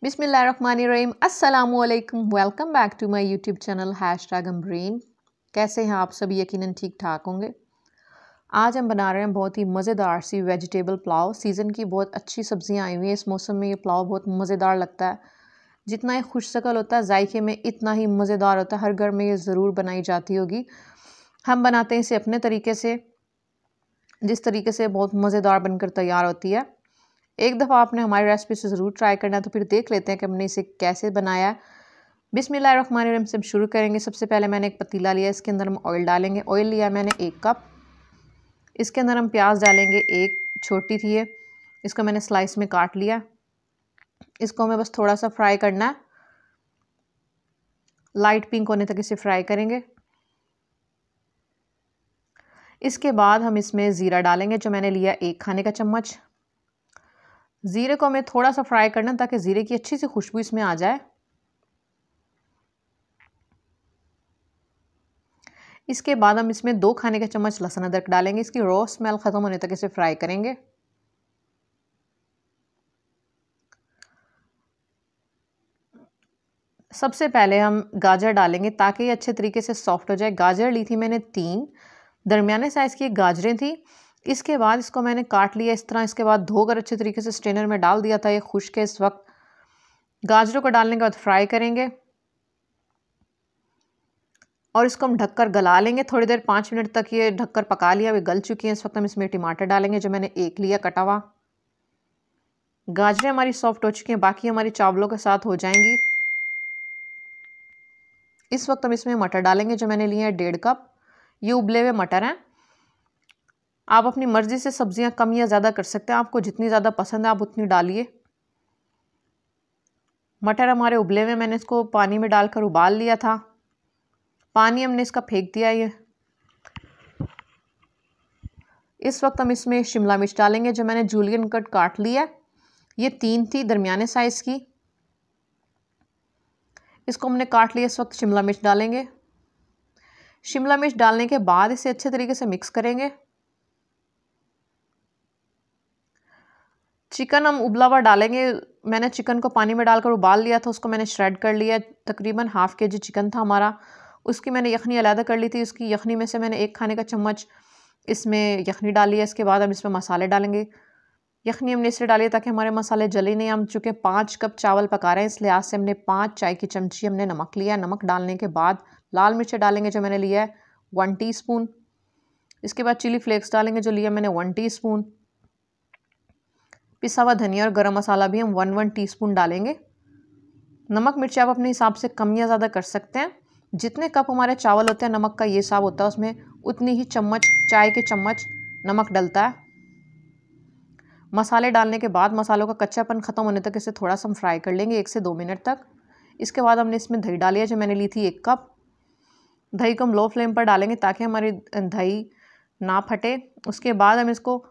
बिस्मिल्लाहिर्रहमानिर्रहीम अस्सलामुअलैकुम। Welcome back to my YouTube channel #अमब्रेन। कैसे हैं आप सभी? यकीनन ठीक ठाक होंगे। आज हम बना रहे हैं बहुत ही मज़ेदार सी वेजिटेबल पुलाव। सीज़न की बहुत अच्छी सब्जियां आई हुई हैं। इस मौसम में ये पुलाव बहुत मज़ेदार लगता है। जितना ये खुश शक्ल होता है जायके में इतना ही मज़ेदार होता है। हर घर में ये ज़रूर बनाई जाती होगी। हम बनाते हैं इसे अपने तरीके से, जिस तरीके से बहुत मज़ेदार बनकर तैयार होती है। एक दफ़ा आपने हमारी रेसिपी से ज़रूर ट्राई करना है, तो फिर देख लेते हैं कि हमने इसे कैसे बनाया है। बिस्मिल्लाहिर्रहमानिर्रहीम से हम शुरू करेंगे। सबसे पहले मैंने एक पतीला लिया, इसके अंदर हम ऑयल डालेंगे। ऑयल लिया मैंने 1 कप। इसके अंदर हम प्याज डालेंगे, एक छोटी थी ये, इसको मैंने स्लाइस में काट लिया। इसको हमें बस थोड़ा सा फ्राई करना है, लाइट पिंक होने तक इसे फ्राई करेंगे। इसके बाद हम इसमें ज़ीरा डालेंगे, जो मैंने लिया 1 खाने का चम्मच। ज़ीरे को हमें थोड़ा सा फ्राई करना ताकि ज़ीरे की अच्छी सी खुशबू इसमें आ जाए। इसके बाद हम इसमें 2 खाने का चम्मच लहसुन अदरक डालेंगे। इसकी रॉ स्मेल ख़त्म होने तक इसे फ्राई करेंगे। सबसे पहले हम गाजर डालेंगे ताकि ये अच्छे तरीके से सॉफ्ट हो जाए। गाजर ली थी मैंने 3 दरमियाने साइज़ की गाजरें थी। इसके बाद इसको मैंने काट लिया इस तरह। इसके बाद धोकर अच्छे तरीके से स्ट्रेनर में डाल दिया था। ये खुश्क है इस वक्त। गाजरों को डालने के बाद फ्राई करेंगे और इसको हम ढककर गला लेंगे थोड़ी देर, 5 मिनट तक ये ढककर पका लिया। वे गल चुकी हैं। इस वक्त हम इसमें टमाटर डालेंगे, जो मैंने 1 लिया कटा हुआ। गाजरें हमारी सॉफ्ट हो चुकी हैं, बाकी हमारी चावलों के साथ हो जाएंगी। इस वक्त हम इसमें मटर डालेंगे, जो मैंने लिए हैं 1.5 कप। ये उबले हुए मटर हैं। आप अपनी मर्जी से सब्जियां कम या ज़्यादा कर सकते हैं। आपको जितनी ज़्यादा पसंद है आप उतनी डालिए। मटर हमारे उबले हुए, मैंने इसको पानी में डालकर उबाल लिया था। पानी हमने इसका फेंक दिया। ये इस वक्त हम इसमें शिमला मिर्च डालेंगे, जो मैंने जूलियन कट काट लिया। ये 3 थी दरमियाने साइज़ की, इसको हमने काट लिया। इस वक्त शिमला मिर्च डालेंगे। शिमला मिर्च डालने के बाद इसे अच्छे तरीके से मिक्स करेंगे। चिकन हम उबला हुआ डालेंगे। मैंने चिकन को पानी में डालकर उबाल लिया था, उसको मैंने श्रेड कर लिया। तकरीबन ½ kg चिकन था हमारा। उसकी मैंने यखनी अलग कर ली थी। उसकी यखनी में से मैंने 1 खाने का चम्मच इसमें यखनी डाली है। इसके बाद हम इसमें मसाले डालेंगे। यखनी हमने इसलिए डाली ताकि हमारे मसाले जले नहीं। हम चूँकि 5 कप चावल पका रहे हैं, इस लिहाज से हमने 5 चाय की चमची हमने नमक लिया। नमक डालने के बाद लाल मिर्च डालेंगे, जो मैंने लिया है 1 टीस्पून। इसके बाद चिली फ्लेक्स डालेंगे, जो लिया मैंने 1 टीस्पून। पिसा हुआ धनिया और गरम मसाला भी हम 1 टीस्पून डालेंगे। नमक मिर्च आप अपने हिसाब से कम या ज़्यादा कर सकते हैं। जितने कप हमारे चावल होते हैं नमक का ये हिसाब होता है, उसमें उतनी ही चम्मच, चाय के चम्मच नमक डलता है। मसाले डालने के बाद मसालों का कच्चापन ख़त्म होने तक इसे थोड़ा सा हम फ्राई कर लेंगे, 1 से 2 मिनट तक। इसके बाद हमने इसमें दही डाली है, जो मैंने ली थी 1 कप। दही को हम लो फ्लेम पर डालेंगे ताकि हमारी दही ना फटे। उसके बाद हम इसको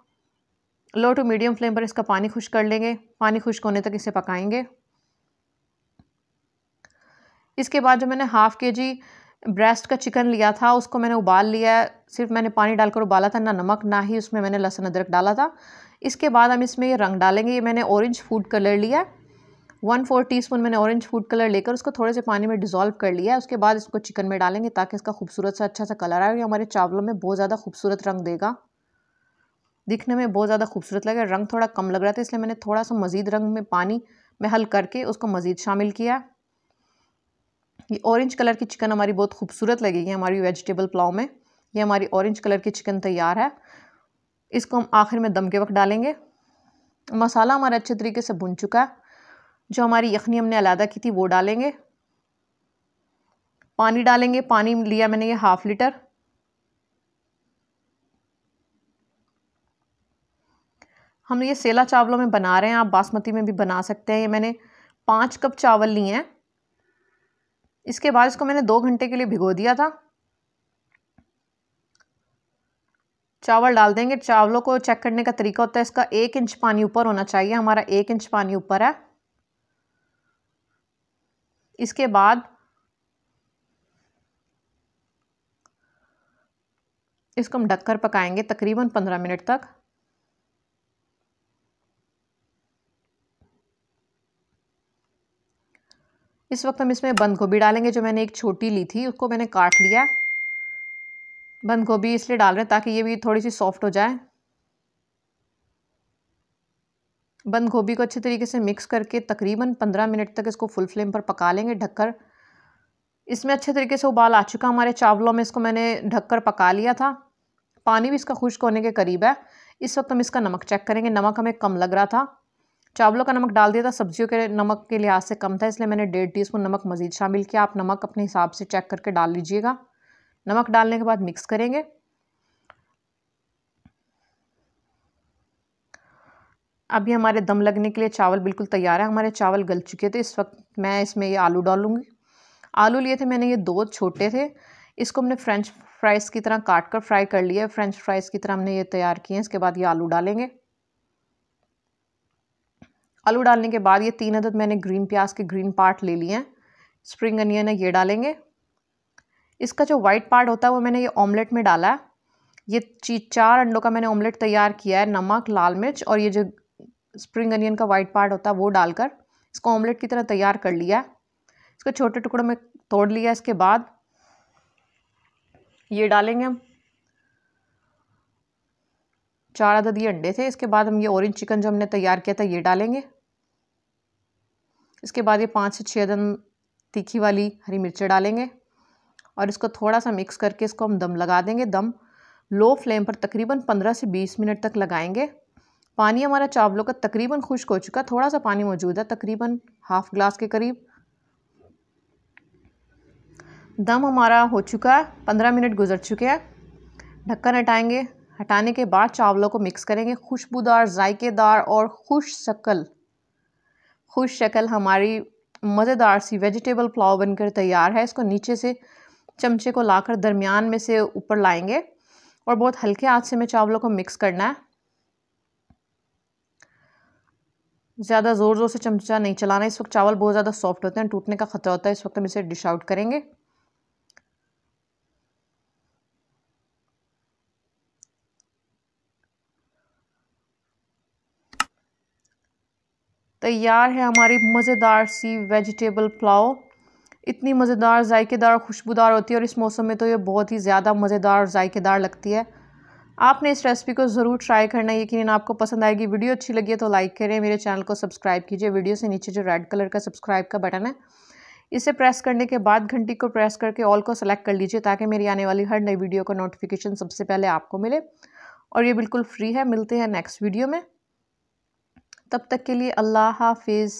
लो टू मीडियम फ्लेम पर इसका पानी खुश्क कर लेंगे। पानी खुश्क होने तक इसे पकाएंगे। इसके बाद जो मैंने ½ kg ब्रेस्ट का चिकन लिया था, उसको मैंने उबाल लिया है। सिर्फ मैंने पानी डालकर उबाला था, ना नमक ना ही उसमें मैंने लहसुन अदरक डाला था। इसके बाद हम इसमें ये रंग डालेंगे। ये मैंने ऑरेंज फूड कलर लिया, 1/4 टीस्पून मैंने ऑरेंज फूड कलर लेकर उसको थोड़े से पानी में डिज़ोल्व कर लिया है। उसके बाद इसको चिकन में डालेंगे ताकि इसका खूबसूरत सा अच्छा सा कलर आए। ये हमारे चावलों में बहुत ज़्यादा खूबसूरत रंग देगा, दिखने में बहुत ज़्यादा खूबसूरत लगेगा। रंग थोड़ा कम लग रहा था, इसलिए मैंने थोड़ा सा मज़ीद रंग में पानी में हल करके उसको मज़ीद शामिल किया। ये ऑरेंज कलर की चिकन हमारी बहुत खूबसूरत लगेगी हमारी वेजिटेबल पुलाव में। ये हमारी ऑरेंज कलर की चिकन तैयार है। इसको हम आखिर में दम के वक्त डालेंगे। मसाला हमारा अच्छे तरीके से भुन चुका है। जो हमारी यखनी हमने अलहदा की थी वो डालेंगे। पानी डालेंगे। पानी लिया मैंने ये ½ लीटर। हम ये सेला चावलों में बना रहे हैं, आप बासमती में भी बना सकते हैं। ये मैंने 5 कप चावल लिए हैं। इसके बाद इसको मैंने 2 घंटे के लिए भिगो दिया था। चावल डाल देंगे। चावलों को चेक करने का तरीका होता है, इसका 1 इंच पानी ऊपर होना चाहिए। हमारा 1 इंच पानी ऊपर है। इसके बाद इसको हम ढककर पकाएंगे तकरीबन 15 मिनट तक। इस वक्त हम इसमें बंद गोभी डालेंगे। जो मैंने एक छोटी ली थी उसको मैंने काट लिया। बंद गोभी इसलिए डाल रहे हैं ताकि ये भी थोड़ी सी सॉफ्ट हो जाए। बंद गोभी को अच्छे तरीके से मिक्स करके तकरीबन 15 मिनट तक इसको फुल फ्लेम पर पका लेंगे ढककर। इसमें अच्छे तरीके से उबाल आ चुका हमारे चावलों में। इसको मैंने ढककर पका लिया था। पानी भी इसका खुश्क होने के करीब है। इस वक्त हम इसका नमक चेक करेंगे। नमक हमें कम लग रहा था। चावलों का नमक डाल दिया था, सब्जियों के नमक के लिहाज से कम था, इसलिए मैंने 1.5 टीस्पून नमक मज़ीद शामिल किया। आप नमक अपने हिसाब से चेक करके डाल लीजिएगा। नमक डालने के बाद मिक्स करेंगे। अभी हमारे दम लगने के लिए चावल बिल्कुल तैयार है। हमारे चावल गल चुके थे। इस वक्त मैं इसमें ये आलू डालूँगी। आलू लिए थे मैंने, ये 2 छोटे थे। इसको हमने फ्रेंच फ्राइज़ की तरह काट कर फ्राई कर लिया है। फ्रेंच फ्राइज़ की तरह हमने ये तैयार किए हैं। इसके बाद ये आलू डालेंगे। आलू डालने के बाद ये 3 अदद मैंने ग्रीन प्याज के ग्रीन पार्ट ले लिए हैं। स्प्रिंग अनियन है, ये डालेंगे। इसका जो वाइट पार्ट होता है वो मैंने ये ऑमलेट में डाला है। ये 4 अंडों का मैंने ऑमलेट तैयार किया है। नमक, लाल मिर्च और ये जो स्प्रिंग अनियन का वाइट पार्ट होता है वो डालकर इसको ऑमलेट की तरह तैयार कर लिया है। इसको छोटे टुकड़ों में तोड़ लिया। इसके बाद ये डालेंगे हम। 4 अदद ये अंडे थे। इसके बाद हम ये ऑरेंज चिकन जो हमने तैयार किया था ये डालेंगे। इसके बाद ये 5 से 6 अदद तीखी वाली हरी मिर्चें डालेंगे और इसको थोड़ा सा मिक्स करके इसको हम दम लगा देंगे। दम लो फ्लेम पर तकरीबन 15 से 20 मिनट तक लगाएंगे। पानी हमारा चावलों का तकरीबन खुश्क हो चुका, थोड़ा सा पानी मौजूद है, तकरीबन हाफ ग्लास के करीब। दम हमारा हो चुका है, 15 मिनट गुजर चुके हैं। ढक्कन हटाएंगे। हटाने के बाद चावलों को मिक्स करेंगे। खुशबूदार, जायकेदार और खुश शक्ल हमारी मज़ेदार सी वेजिटेबल पुलाव बनकर तैयार है। इसको नीचे से चमचे को लाकर दरमियान में से ऊपर लाएंगे और बहुत हल्के हाथ से हमें चावलों को मिक्स करना है। ज़्यादा ज़ोर ज़ोर से चमचा नहीं चलाना। इस वक्त चावल बहुत ज़्यादा सॉफ्ट होते हैं, टूटने का खतरा होता है। इस वक्त हम इसे डिश आउट करेंगे। तैयार है हमारी मज़ेदार सी वेजिटेबल पुलाव। इतनी मज़ेदार, जायकेदार और खुशबूदार होती है और इस मौसम में तो ये बहुत ही ज़्यादा मज़ेदार और जायकेदार लगती है। आपने इस रेसिपी को ज़रूर ट्राई करना है, यकीनन आपको पसंद आएगी। वीडियो अच्छी लगी है तो लाइक करें, मेरे चैनल को सब्सक्राइब कीजिए। वीडियो से नीचे जो रेड कलर का सब्सक्राइब का बटन है इसे प्रेस करने के बाद घंटी को प्रेस करके ऑल को सेलेक्ट कर लीजिए ताकि मेरी आने वाली हर नई वीडियो का नोटिफिकेशन सबसे पहले आपको मिले। और ये बिल्कुल फ्री है। मिलते हैं नेक्स्ट वीडियो में, तब तक के लिए अल्लाह हाफिज़।